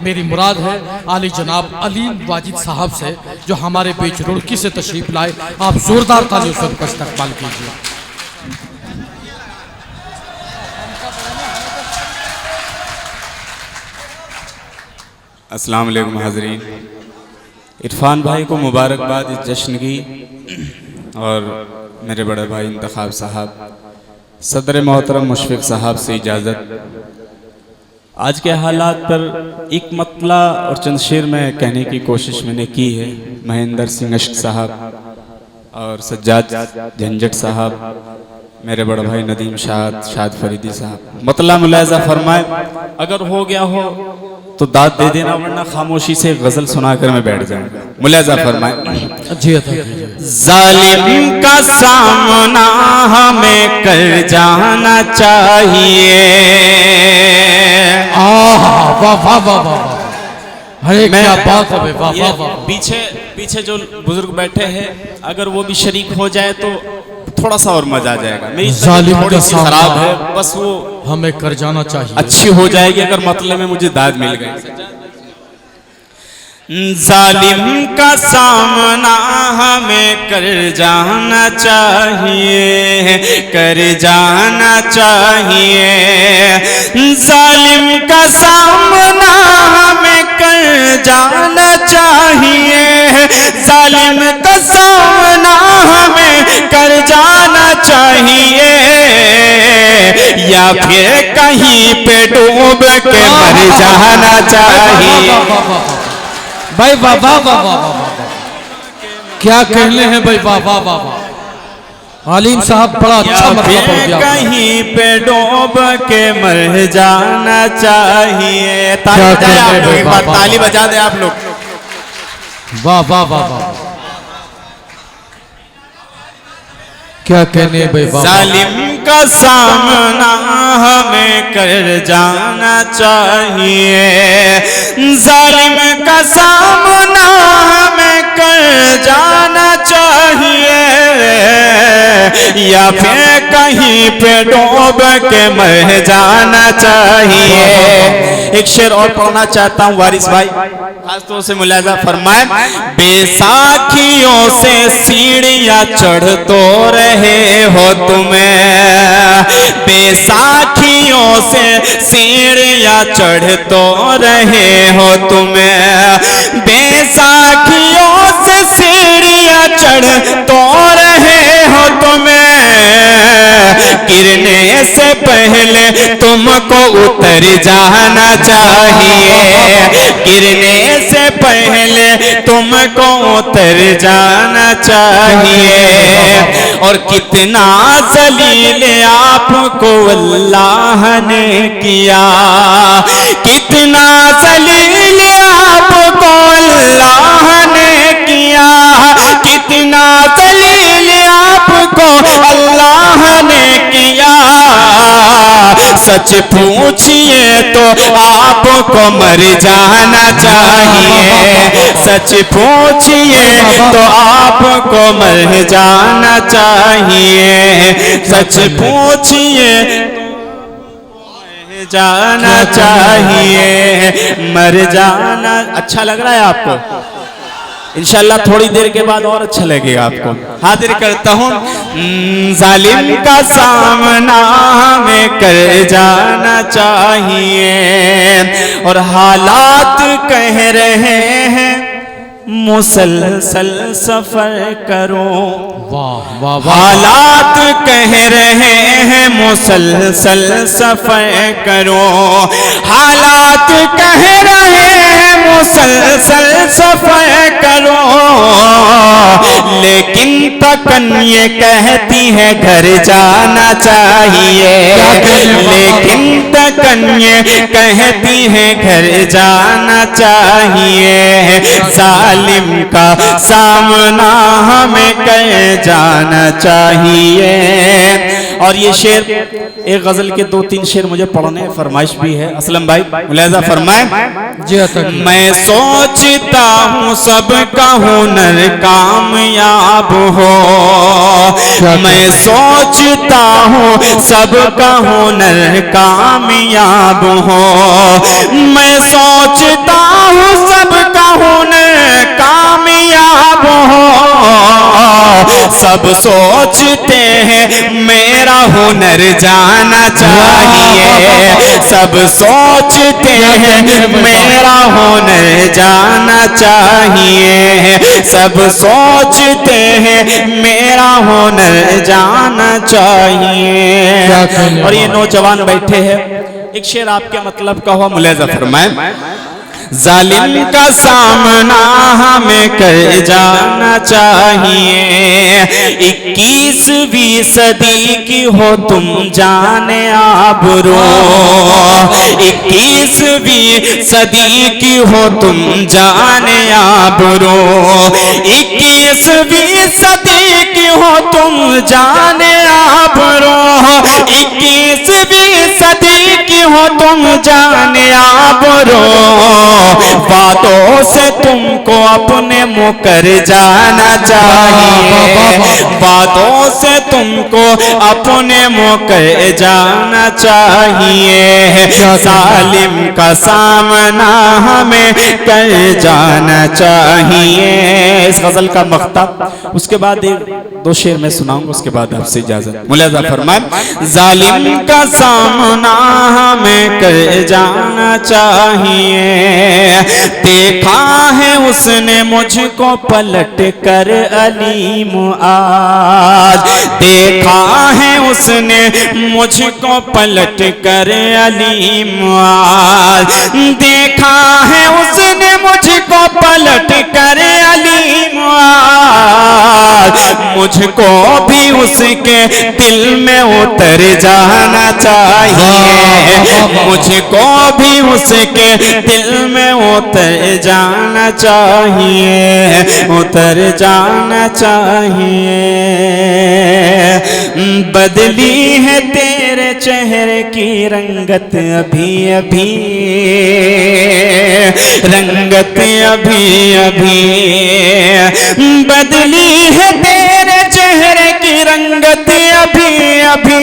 मेरी मुराद है आली जनाब अलीम वाजिद साहब से, जो हमारे बीच रुड़की से तशरीफ लाए। आप जोरदार तालियों से उनका इस्तकबाल कीजिए। अस्सलाम वालेकुम हाज़रीन। इरफान भाई को मुबारकबाद इस जश्न की, और मेरे बड़े भाई इंतखाब साहब, सदर मोहतरम मुशफ़िक़ साहब से इजाज़त। आज के हालात पर एक मतला और चंद शेर में कहने की कोशिश मैंने की है। महेंद्र सिंह अश्क साहब और सज्जाद झंझट साहब, मेरे बड़े भाई नदीम शाद फरीदी साहब, मतला मुलाज़ा फरमाए। अगर हो गया हो तो दाद दे देना, वरना खामोशी से गजल सुनाकर मैं बैठ जाऊंगा। मुलाज़ा फरमाए। जालिम का सामना हमें कर जाना चाहिए। अरे क्या बात है, वाह वाह वाह। पीछे जो बुजुर्ग बैठे हैं, अगर वो भी शरीक हो जाए तो थोड़ा सा और मजा आ जाएगा। मेरी जालिम थोड़ी सी खराब है, बस वो हमें कर जाना चाहिए, अच्छी हो जाएगी अगर मतलब में मुझे दाद मिल गई। जालिम का सामना हमें कर जाना चाहिए, कर जाना चाहिए। जालिम का सामना हमें कर जाना चाहिए, जालिम का सामना हमें कर जाना चाहिए, या फिर कहीं पे डूब के मर जाना चाहिए। भाई वाह वाह वाह वाह, क्या कहने हैं भाई, वाह वाह वाह। आलिम साहब बड़ा अच्छा मतलब हो गया। कहीं पे डूब के मर जाना चाहिए। ताली बजा दे आप लोग। वाह वाह वाह वाह, क्या कहने भाई। जालिम का सामना हमें कर जाना चाहिए, जालिम का सामना हमें कर जाना चाहिए, या फिर कहीं पे डूब के मर जाना चाहिए। एक शेर और पढ़ना चाहता हूँ वारिस भाई, खासतौर से मुलाज़ा फरमाए। बैसाखियों से सीढ़ियाँ चढ़ तो रहे हो तुम्हें, बैसाखियों से सीढ़ियाँ चढ़ तो रहे हो तुम्हें, बैसाखियों से सीढ़ियाँ चढ़ तो रहे हो तुम्हें, गिरने से पहले तुमको उतर जाना चाहिए, गिरने से पहले तुमको उतर जाना चाहिए। और कितना जलील आपको अल्लाह ने किया, कितना जलील आपको अल्लाह ने किया, कितना जलील आपको अल्लाह ने किया। सच पूछिए तो आपको मर जाना चाहिए, सच पूछिए तो आपको मर जाना चाहिए, सच पूछिए जाना चाहिए, मर जाना। अच्छा लग रहा है आपको? इंशाल्लाह थोड़ी देर के बाद और अच्छा लगेगा आपको। हाजिर करता हूँ। जालिम का सामना हमें कर जाना चाहिए, और हालात कह रहे हैं मुसलसल सफर करो। वाह वाह वाह, हालात कह रहे हैं मुसलसल सफर करो, हालात कह रहे हैं मुसलसल सफर करो, लेकिन तकन ये कहती है घर जाना चाहिए, लेकिन तकन ये कहती है घर जाना चाहिए। जालिम का सामना हमें कर जाना चाहिए। और ये शेर, एक गजल के 2-3 शेर मुझे पढ़ने फरमाइश भी है। असलम भाई मुलाज़ा फरमाए। मैं सोचता हूँ सबका हुनर कामयाब हो, मैं सोचता हूँ सबका हुनर कामयाब हो, मैं सोचता हूँ सबका हुनर कामयाब हो। सब सोचते हैं मेरा हुनर जाना चाहिए, सब सोचते हैं मेरा हुनर जाना चाहिए, सब सोचते हैं मेरा हुनर जाना चाहिए। और ये नौजवान बैठे हैं, एक शेर आपके मतलब का हुआ, मुलाहिजा फरमाए। जालिम का सामना हमें कर जाना चाहिए, 21वीं सदी की हो तुम जाने आबरू, 21वीं सदी की हो तुम जाने आबरू, 21वीं सदी की हो तुम जाने आबरू, 21वीं सदी की हो तुम जाने आबरू। बातों से तुमको अपने मुकर जाना चाहिए, बातों से तुमको अपने मुकर जाना चाहिए, जालिम का सामना हमें कर जाना चाहिए। इस गजल का मख्ता उसके बाद एक दो शेर में सुनाऊंगा, उसके बाद आपसे इजाजत। मुलाहिजा फरमाए। जालिम का सामना हमें कर जाना चाहिए, देखा है उसने मुझको पलट कर अलीम आज, देखा है उसने मुझको पलट कर अलीम आज, देखा है उसने मुझको पलट कर अलीम आज। मुझको भी उसके दिल में उतर जाना चाहिए, मुझको भी उसके दिल में उतर जाना चाहिए, उतर जाना चाहिए। बदली है तेरे चेहरे की रंगत अभी अभी, रंगत अभी अभी, बदली है तेरे चेहरे की रंगत अभी अभी,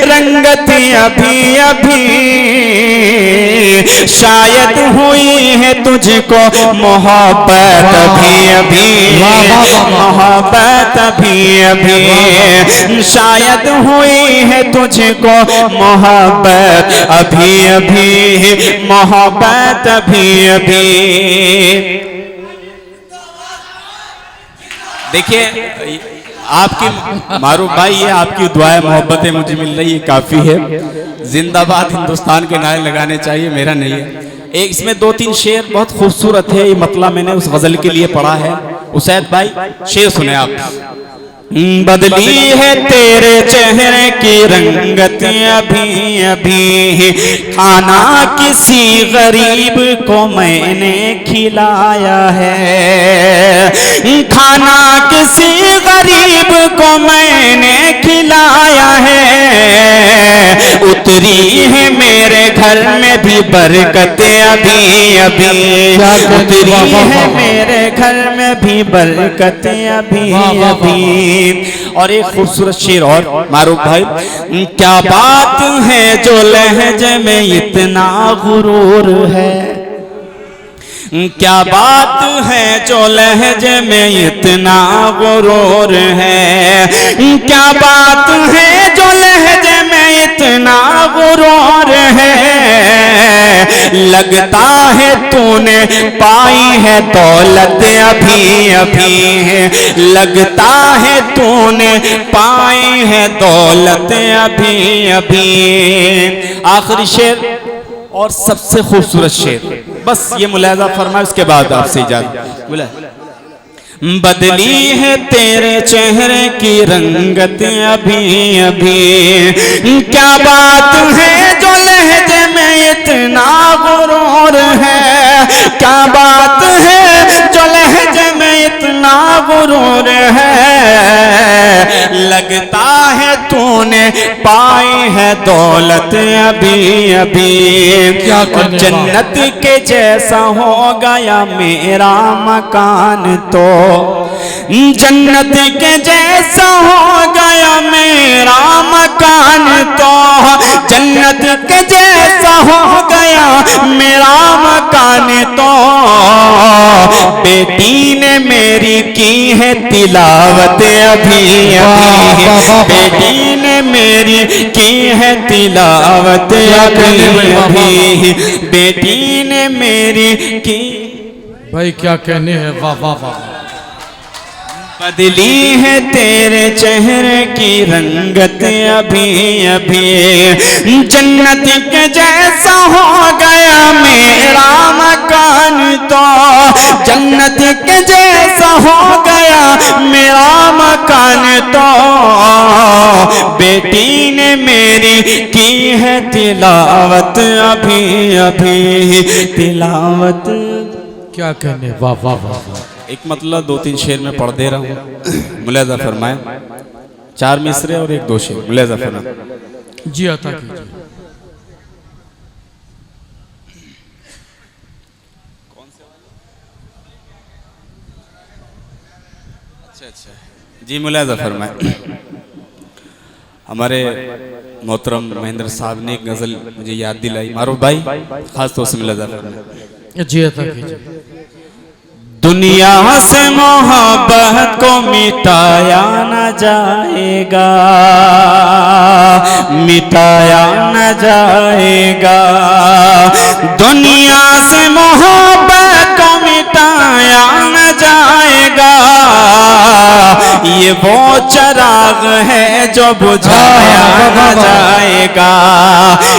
रंगत अभी अभी। शायद हुई है तुझको मोहब्बत अभी अभी, मोहब्बत अभी अभी, शायद हुई है तुझको मोहब्बत अभी अभी, मोहब्बत अभी अभी। देखिए आपकी मारूफ भाई, ये आपकी दुआएं मोहब्बतें मुझे मिल रही है, काफी है। जिंदाबाद हिंदुस्तान के नारे लगाने चाहिए, मेरा नहीं है। एक इसमें दो तीन शेर बहुत खूबसूरत है, ये मतलब मैंने उस गजल के लिए पढ़ा है। उसैद भाई शेर सुने आप। बदली है तेरे चेहरे की रंगत अभी अभी, खाना किसी गरीब को मैंने खिलाया है, खाना किसी गरीब को मैंने खिलाया है। उतरी है मेरे घर में भी बरकत अभी अभी, उतरी है मेरे घर में भी बरकत अभी अभी। और एक खूबसूरत शेर और मारूफ भाई। क्या बात है जो लहजे में इतना गुरूर है, क्या बात है जो लहजे में इतना गुरूर है, क्या बात है जो लहजे में इतना गुरूर है। लगता है तूने पाई है दौलत अभी अभी, लगता है तूने पाई है दौलत अभी अभी। आखिरी शेर और सबसे खूबसूरत शेर, बस ये मुलाहिजा फरमाए, उसके बाद आपसे इजाजत। बोला बदली है तेरे चेहरे की रंगत अभी अभी, क्या बात है जो लहजे में इतना गुरूर है, क्या बात है जो लहजे में इतना गुरूर है। लगता है तूने पाई है दौलत अभी अभी, और जन्नत के जैसा हो गया मेरा मकान तो, जन्नत के जैसा हो गया है तिलावत अभी अभी, बेटी ने मेरी की है तिलावत अभी अभी, बेटी ने मेरी की। भाई क्या कहने हैं, वाह वाह वाह। बदली है तेरे चेहरे की रंगत अभी अभी, जन्नत के जैसा हो गया मेरा मकान तो, जन्नत के जैसा हो गया मेरा मकान तो, बेटी ने मेरी की है तिलावत अभी अभी, तिलावत। क्या कहने, वाह वाह वाह वाह। एक मतलब 2-3 शेर में पढ़ दे रहा हूँ, मुलाजा फरमाए। 4 मिसरे और 1-2 शेर, मुलाजा फरमाए। जी अता कीजिए। अच्छा जी, मुलाजा फरमाए। हमारे मोहतरम महेंद्र साहब ने एक गजल मुझे याद दिलाई, मारूफ भाई खास तौर से मुलाजा फरमाए। जी अता कीजिए। दुनिया से मोहब्बत को मिटाया न जाएगा, मिटाया न जाएगा, दुनिया से मोहब्बत को मिटाया न जाएगा, ये वो चराग है जो बुझाया न जाएगा,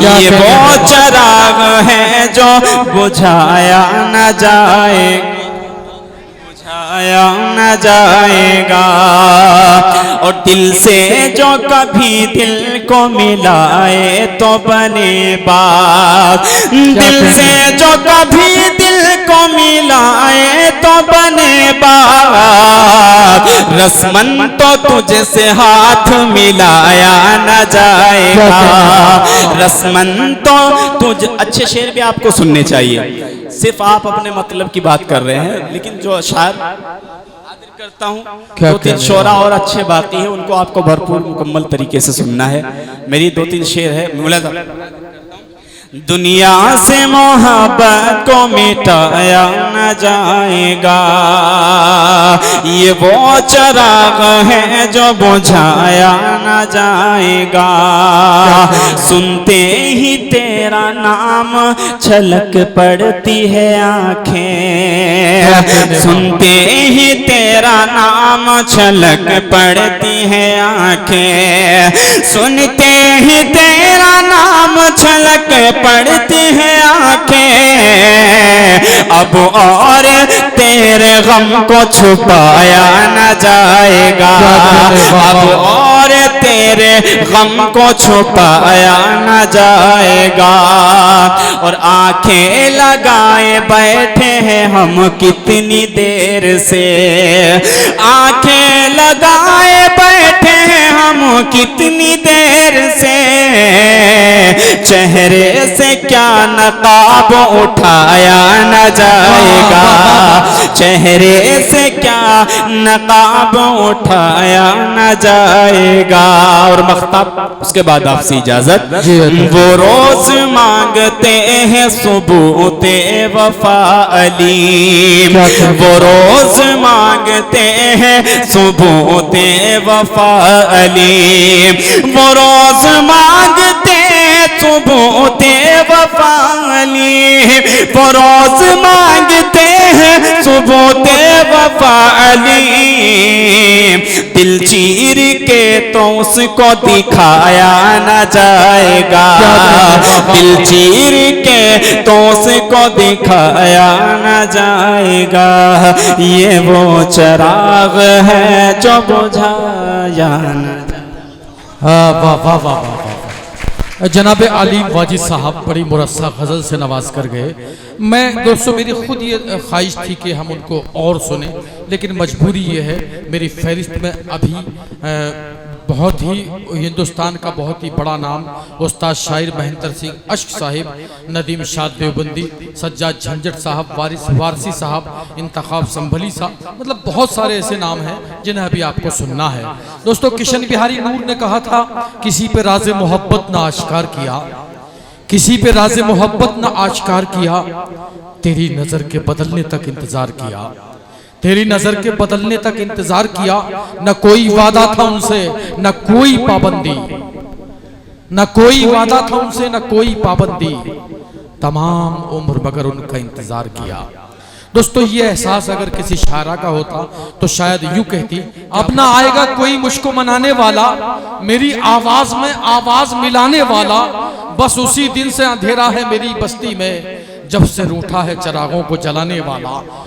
ये वो चराग है जो बुझाया न जाएगा, बुझाया न जाएगा। और दिल से जो कभी दिल को मिलाए तो बने बात, दिल से जो कभी दिल को मिलाए तो बने बात, रस्मन तो तुझसे हाथ मिलाया न जाएगा, रस्मन तो तुझ। अच्छे शेर भी आपको सुनने चाहिए, सिर्फ आप अपने मतलब की बात कर रहे हैं, लेकिन जो शायर आदर करता हूँ, 2-3 शोरा और अच्छे बाकी है, उनको आपको भरपूर मुकम्मल तरीके से सुनना है। मेरी 2-3 शेर है, मुलाजा। दुनिया से मोहब्बत को मिटाया न जाएगा, ये वो चराग है जो बुझाया न जाएगा, सुनते ही तेरा नाम छलक पड़ती है आंखें, सुनते ही तेरा नाम छलक पड़ती है आंखें, सुनते ही तेरा नाम छलक पड़ती है आंखें, अब और तेरे गम को छुपाया न जाएगा, अब और तेरे गम को छुपाया न जाएगा। और आंखें लगाए बैठे हैं हम कितनी देर से, आंखें लगाए बैठे हैं हम कितनी देर से, चेहरे से क्या नकाब उठाया न जाएगा, चेहरे से क्या नकाब उठाया न जाएगा। और मख्ताब उसके बाद आपसे इजाजत। वो रोज मांगते हैं सुबूते वफा अली, वो रोज मांगते हैं सुबूते वफा अली, वो रोज मांगते सुबूते वफा अली, वो रोज मांगते हैं सुबूते वफा अली, दिल चीर के तो उसको दिखाया न जाएगा, दिल चीर के तो उसको दिखाया न जाएगा, ये वो चराग है जो बुझाया न। वाह वाह वाह वाह। जनाब आलिम वाजिद साहब बड़ी मुरस्सा गज़ल से नवाज कर गए। मैं दोस्तों मेरी खुद ये ख्वाहिश थी कि हम उनको और सुने, लेकिन मजबूरी ये है, मेरी फहरिस्त में अभी बहुत ही हिंदुस्तान का बहुत ही बड़ा नाम उस्ताद शायर महेंद्र सिंह अश्क साहिब, नदीम शाद देवबंदी, सज्जाद झंझट साहब, वारसी साहब, इंतखाब संभली साहब, मतलब बहुत सारे ऐसे नाम हैं जिन्हें अभी आपको सुनना है। दोस्तों किशन बिहारी नूर ने कहा था, किसी पे राज़े मोहब्बत ना आश्कार किया, किसी पे राज़े मोहब्बत ना आश्कार किया, तेरी नज़र के बदलने तक इंतज़ार किया, तेरी नजर के बदलने तक इंतजार किया, न कोई वादा था उनसे न कोई पाबंदी, न कोई वादा था उनसे न कोई पाबंदी, तमाम उम्र मगर उनका इंतजार किया। दोस्तों ये एहसास अगर किसी शायरा का होता तो शायद यूं कहती, अब ना आएगा कोई मुझको मनाने वाला, मेरी आवाज में आवाज मिलाने वाला, बस उसी दिन से अंधेरा है मेरी बस्ती में, जब से रूठा है चिरागों को जलाने वाला।